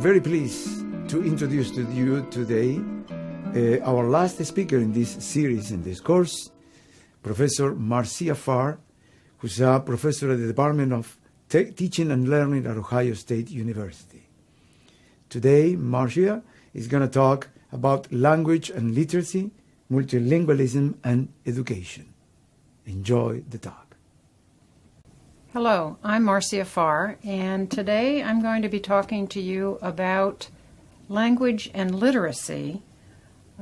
very pleased to introduce to you today our last speaker in this series, in this course, Professor Marcia Farr, who's a professor at the Department of Teaching and Learning at Ohio State University. Today, Marcia is going to talk about language and literacy, multilingualism, and education. Enjoy the talk. Hello, I'm Marcia Farr, and today I'm going to be talking to you about language and literacy,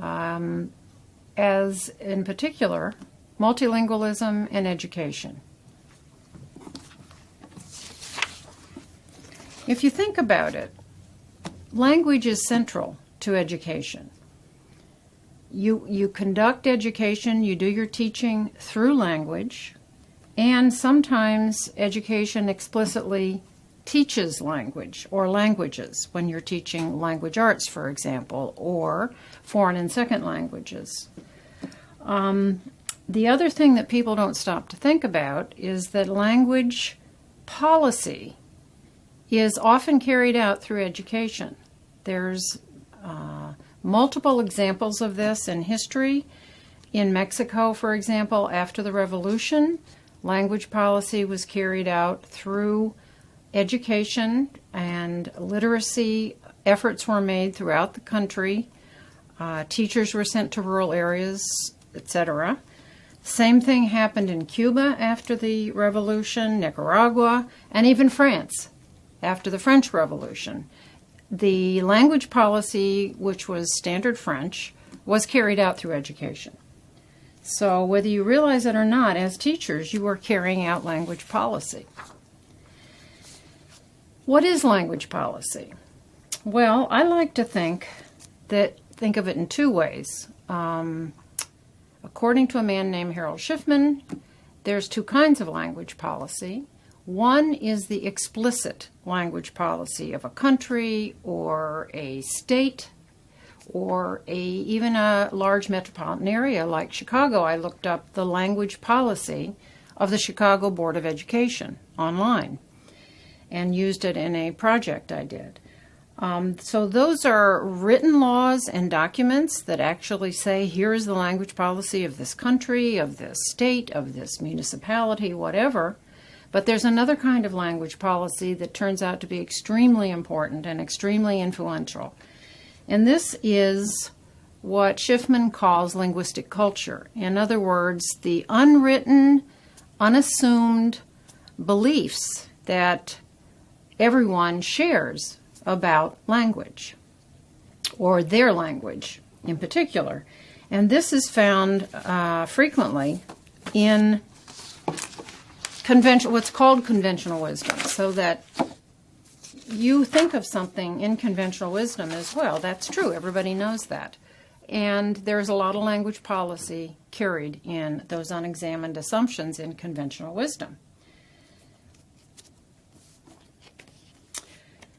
as in particular, multilingualism and education. If you think about it, language is central to education. You conduct education, you do your teaching through language, and sometimes education explicitly teaches language or languages when you're teaching language arts, for example, or foreign and second languages. The other thing that people don't stop to think about is that language policy is often carried out through education. There's multiple examples of this in history. In Mexico, for example, after the revolution, language policy was carried out through education, and literacy efforts were made throughout the country. Teachers were sent to rural areas, etc. Same thing happened in Cuba after the revolution, Nicaragua, and even France after the French Revolution. The language policy, which was standard French, was carried out through education. So whether you realize it or not, as teachers, you are carrying out language policy. What is language policy? Well, I like to think of it in two ways. According to a man named Harold Schiffman, there's two kinds of language policy. One is the explicit language policy of a country or a state, or even a large metropolitan area like Chicago. I looked up the language policy of the Chicago Board of Education online and used it in a project I did. So those are written laws and documents that actually say, here's the language policy of this country, of this state, of this municipality, whatever. But there's another kind of language policy that turns out to be extremely important and extremely influential. And this is what Schiffman calls linguistic culture. In other words, the unwritten, unassumed beliefs that everyone shares about language, or their language in particular. And this is found frequently in what's called conventional wisdom, so that you think of something in conventional wisdom as well. That's true. Everybody knows that. And there's a lot of language policy carried in those unexamined assumptions in conventional wisdom.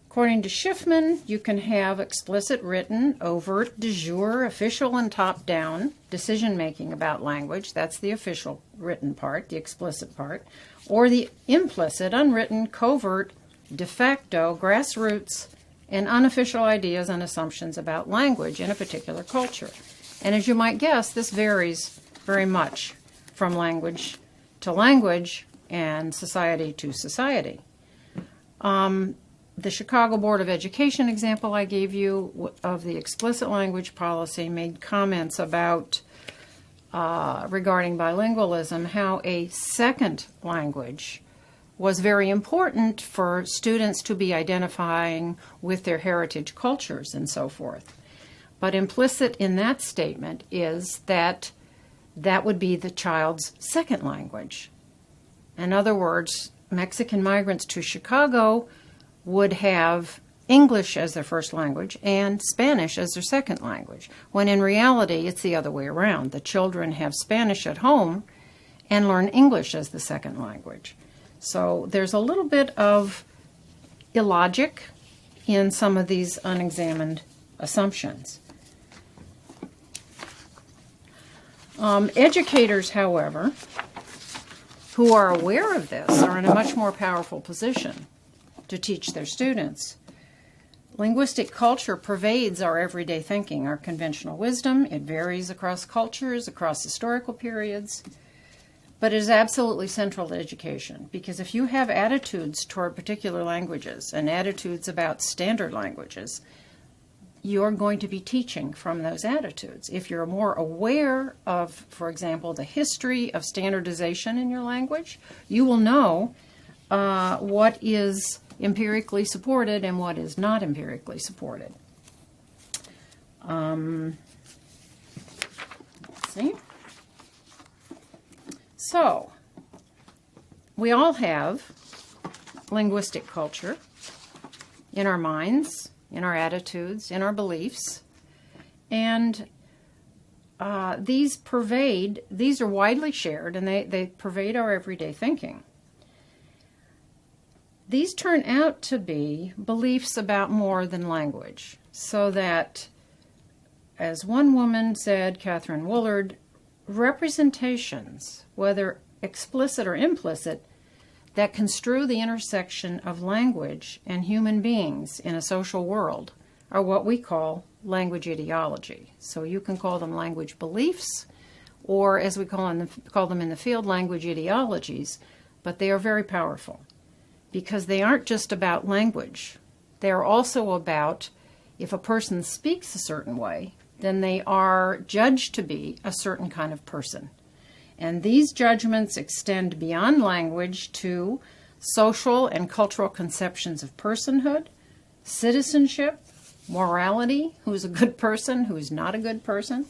According to Schiffman, you can have explicit written, overt, de jure, official, and top-down decision-making about language. That's the official written part, the explicit part. Or the implicit, unwritten, covert, de facto, grassroots, and unofficial ideas and assumptions about language in a particular culture. And as you might guess, this varies very much from language to language and society to society. The Chicago Board of Education example I gave you of the explicit language policy made comments about, regarding bilingualism, how a second language was very important for students to be identifying with their heritage cultures and so forth. But implicit in that statement is that that would be the child's second language. In other words, Mexican migrants to Chicago would have English as their first language and Spanish as their second language, when in reality it's the other way around. The children have Spanish at home and learn English as the second language. So there's a little bit of illogic in some of these unexamined assumptions. Educators, however, who are aware of this are in a much more powerful position to teach their students. Linguistic culture pervades our everyday thinking, our conventional wisdom. It varies across cultures, across historical periods, but it is absolutely central to education, because if you have attitudes toward particular languages and attitudes about standard languages, you're going to be teaching from those attitudes. If you're more aware of, for example, the history of standardization in your language, you will know what is empirically supported and what is not empirically supported. Let's see. So, we all have linguistic culture in our minds, in our attitudes, in our beliefs, and these are widely shared, and they pervade our everyday thinking. These turn out to be beliefs about more than language, so that, as one woman said, Catherine Woolard, representations, whether explicit or implicit, that construe the intersection of language and human beings in a social world are what we call language ideology. So you can call them language beliefs, or as we call them in the field, language ideologies, but they are very powerful because they aren't just about language. They are also about, if a person speaks a certain way, then they are judged to be a certain kind of person. And these judgments extend beyond language to social and cultural conceptions of personhood, citizenship, morality, who's a good person, who's not a good person,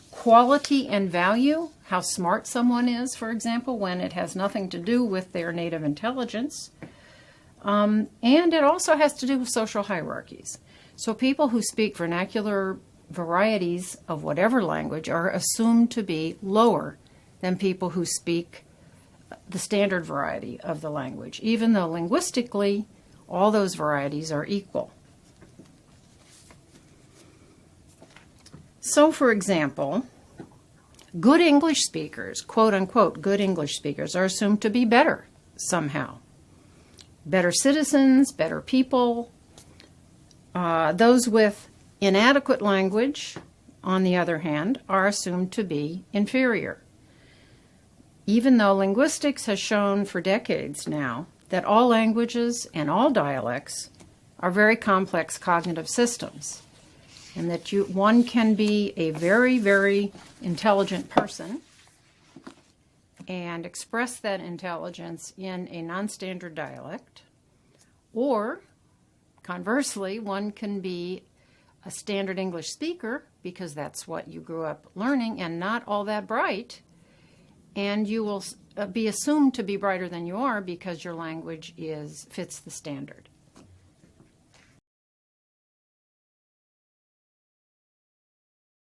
quality and value, how smart someone is, for example, when it has nothing to do with their native intelligence. And it also has to do with social hierarchies. So people who speak vernacular varieties of whatever language are assumed to be lower than people who speak the standard variety of the language, even though linguistically all those varieties are equal. So, for example, good English speakers, quote unquote, good English speakers, are assumed to be better somehow. Better citizens, better people. Those with inadequate language, on the other hand, are assumed to be inferior. Even though linguistics has shown for decades now that all languages and all dialects are very complex cognitive systems, and that one can be a very, very intelligent person and express that intelligence in a non-standard dialect, or conversely, one can be a standard English speaker because that's what you grew up learning and not all that bright, and you will be assumed to be brighter than you are because your language fits the standard.